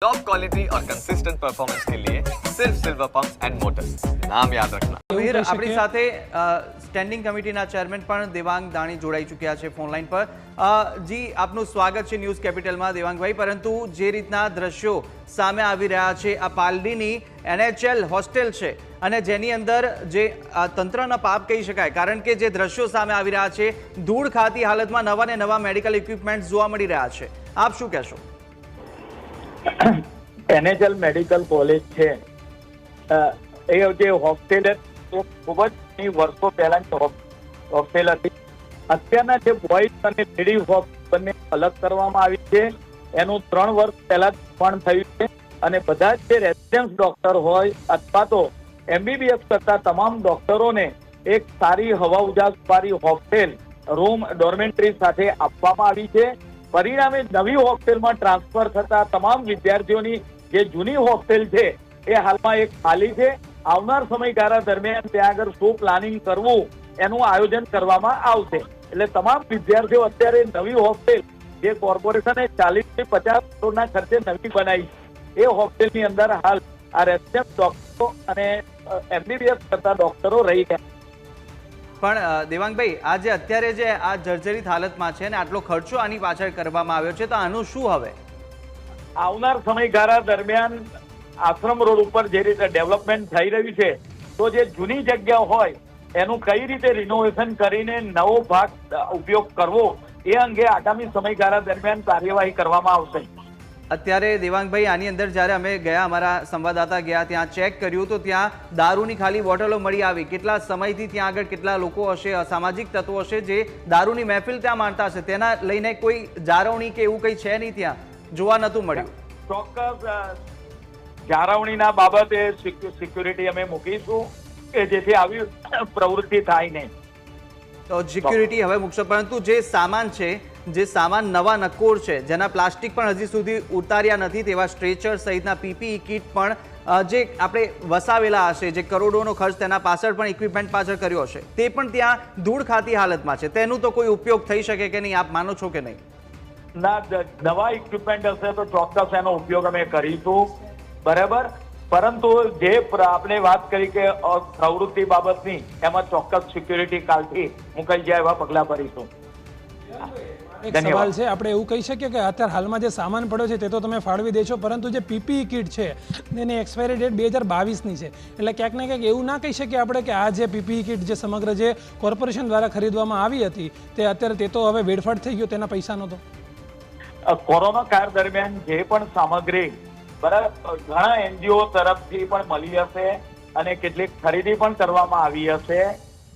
Top quality और consistent performance के लिए सिर्फ सिल्वर पंप्स एंड मोटर्स, नाम याद रखना। વીર આપણી સાથે સ્ટેન્ડિંગ કમિટીના ચેરમેન પણ દેવાંગ દાણી જોડાઈ ચૂક્યા છે ફોન લાઈન પર। જી આપનું સ્વાગત છે ન્યૂઝ કેપિટલમાં દેવાંગભાઈ। પરંતુ જે રીતના દ્રશ્યો સામે આવી રહ્યા છે, આ પાલડીની NHL હોસ્ટેલ છે અને જેની અંદર જે તંત્રના પાપ કહી શકાય, કારણ કે જે દ્રશ્યો સામે આવી રહ્યા છે, ધૂળ ખાતી હાલતમાં નવા ને નવા મેડિકલ ઇક્વિપમેન્ટ જોવા મળી રહ્યા છે, આપ શું કહેશો? NHL મેડિકલ કોલેજ છે એ જે હોસ્ટેલ ખૂબ જ વર્ષો પહેલાની હોસ્ટેલ હતી। અત્યારના જે બોયઝ અને લેડી હોસ્ટેલ બંને અલગ કરવામાં આવી છે। એનું 3 વર્ષ પહેલા પણ થયું છે અને બધા જ જે રેસિડેન્સ ડોક્ટર હોય અથવા તો MBBS કરતા તમામ ડોક્ટરોને એક સારી હવા ઉજાસ વાળી હોસ્ટેલ રૂમ ડોર્મેન્ટરી સાથે આપવામાં આવી છે। પરિણામે નવી હોસ્ટેલમાં ટ્રાન્સફર થતા તમામ વિદ્યાર્થીઓની જે જૂની હોસ્ટેલ છે એ હાલમાં એક ખાલી છે। આવનાર સમયગાળા દરમિયાન ત્યાં આગળ શું પ્લાનિંગ કરવું એનું આયોજન કરવામાં આવશે। એટલે તમામ વિદ્યાર્થીઓ અત્યારે નવી હોસ્ટેલ જે કોર્પોરેશને 40 થી 50 કરોડના ખર્ચે નવી બનાવી એ હોસ્ટેલની અંદર હાલ આ રેસિડેન્ટ ડોક્ટરો અને MBBS કરતા ડોક્ટરો રહી ગયા। પણ દેવાંગભાઈ, આ જે અત્યારે જે આ જર્જરિત હાલતમાં છે ને આટલો ખર્ચો આની પાછળ કરવામાં આવ્યો છે, તો આનું શું હવે? આવનાર સમયગાળા દરમિયાન આશ્રમ રોડ ઉપર જે રીતે ડેવલપમેન્ટ થઈ રહ્યું છે, તો જે જૂની જગ્યા હોય એનું કઈ રીતે રિનોવેશન કરીને નવો ભાગ ઉપયોગ કરવો એ અંગે આગામી સમયગાળા દરમિયાન કાર્યવાહી કરવામાં આવશે। અત્યારે દેવાંગભાઈ, આની અંદર જ્યારે અમે ગયા, અમારા સંવાદદાતા ગયા, ત્યાં ચેક કર્યું તો ત્યાં દારૂની ખાલી બોટલો મળી આવી। કેટલા સમયથી ત્યાં આગળ કેટલા લોકો હશે, અસામાજિક તત્વો હશે જે દારૂની મહેફિલ ત્યાં માણતા હશે, તેના લઈને કોઈ જાળવણી કે એવું કંઈ છે નહીં, ત્યાં જોવા નતું મળ્યું। ચોક્કસ જાળવણીના બાબતે સિક્યુરિટી અમે મૂકીશું કે જેથી આવી પ્રવૃત્તિ થાય નહીં। તો સિક્યુરિટી હવે મૂકશો, પરંતુ જે સામાન છે, જે સામાન નવા નક્કોર છે, જેના પ્લાસ્ટિક પણ હજી સુધી ઉતાર્યા નથી, તેવા સ્ટ્રેચર સહિતના PPE કિટ પણ જે આપણે વસાવેલા હશે, જે કરોડોનો ખર્ચ તેના પાછળ પણ ઇક્વિપમેન્ટ પાછળ કર્યો હશે, તે પણ ત્યાં ધૂળ ખાતી હાલતમાં છે। તેનું તો કોઈ ઉપયોગ થઈ શકે કે નહીં, આપ માનો છો કે નહીં? ના, નવા ઇક્વિપમેન્ટ હશે તો ચોક્કસ એનો ઉપયોગ અમે કરીશું, બરાબર। પરંતુ જે આપણે વાત કરી કે પ્રવૃત્તિ બાબતની, એમાં ચોક્કસ સિક્યુરિટી કાલથી મુકાઈ જાય એવા પગલાં ભરીશું। એક સવાલ છે, આપણે એવું કહી શકીએ કે અત્યારે હાલમાં જે સામાન પડ્યો છે તે તો તમે ફાળવી દેશો, પરંતુ જે PPE કિટ છે એની એક્સપાયરી ડેટ 2022ની છે। એટલે ક્યાંક ને ક્યાંક એવું ના કહી શકીએ આપણે કે આ જે PPE કિટ જે સમગ્ર જે કોર્પોરેશન દ્વારા ખરીદવામાં આવી હતી તે અત્યારે તે તો હવે વેડફાટ થઈ ગયો, તેના પૈસાનો તો કોરોના કાળ દરમિયાન જે પણ સામગ્રી બરાબર ઘણા NGO તરફથી પણ મળી હશે અને કેટલીક ખરીદી પણ કરવામાં આવી હશે।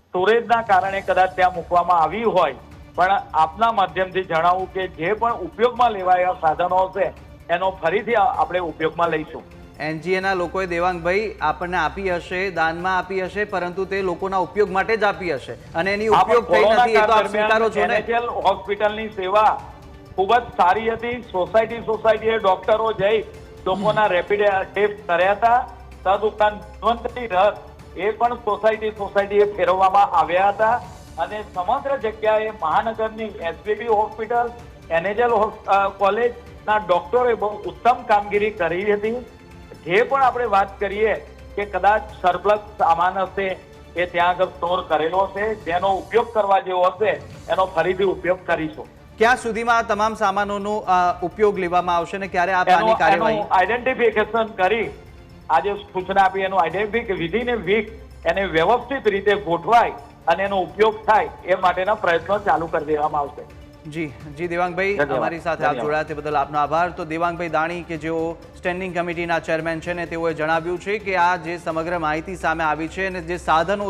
સ્ટોરેજના કારણે કદાચ ત્યાં મૂકવામાં આવી હોય, પણ આપના માધ્યમથી જણાવું કે જે પણ ઉપયોગમાં લેવાયા સાધનો હશે એનો ફરીથી આપણે ઉપયોગમાં લઈશું। NGA ના લોકોએ દેવાંગભાઈ આપણને આપી હશે, દાનમાં આપી હશે, પરંતુ તે લોકોના ઉપયોગ માટે જ આપી હશે અને એની ઉપયોગ થઈ નથી, એ તો આપ સ્વીકારો છો ને? NHL હોસ્પિટલની સેવા ખૂબ જ સારી હતી। સોસાયટીએ ડોક્ટરો જઈ લોકોના રેપિડ ટેસ્ટ કર્યા હતા। તદુપરાંત ધન્વંતરી રથ એ પણ સોસાયટીએ ફેરવવામાં આવ્યા હતા અને સમગ્ર જગ્યાએ મહાનગરની SBB હોસ્પિટલ, NHL કોલેજના ડોક્ટરોએ બહુ ઉત્તમ કામગીરી કરી હતી। જે પણ આપણે વાત કરીએ કે કદાચ સરપ્લસ સામાન હશે એ ત્યાં આગળ સ્ટોર કરેલો હશે, જેનો ઉપયોગ કરવા જેવો હશે એનો ફરીથી ઉપયોગ કરીશું। ક્યાં સુધીમાં તમામ સામાનોનો ઉપયોગ લેવામાં આવશે ને ક્યારે આપ આની કાર્યવાહી આઈડેન્ટિફિકેશન કરી આજે સૂચના આપી, એનું આઈડેન્ટિફિકેશન વિધિન એ વીક એને વ્યવસ્થિત રીતે ગોઠવાય અને એનો ઉપયોગ થાય એ માટેના પ્રયત્નો ચાલુ કરી દેવામાં આવશે। જી દેવાંગભાઈ, અમારી સાથે આપ જોડાયા તે બદલ આપનો આભાર। તો દેવાંગભાઈ દાણી કે જેઓ સ્ટેન્ડિંગ કમિટીના ચેરમેન છે ને, તેઓએ જણાવ્યું છે કે આ જે સમગ્ર માહિતી સામે આવી છે અને જે સાધનો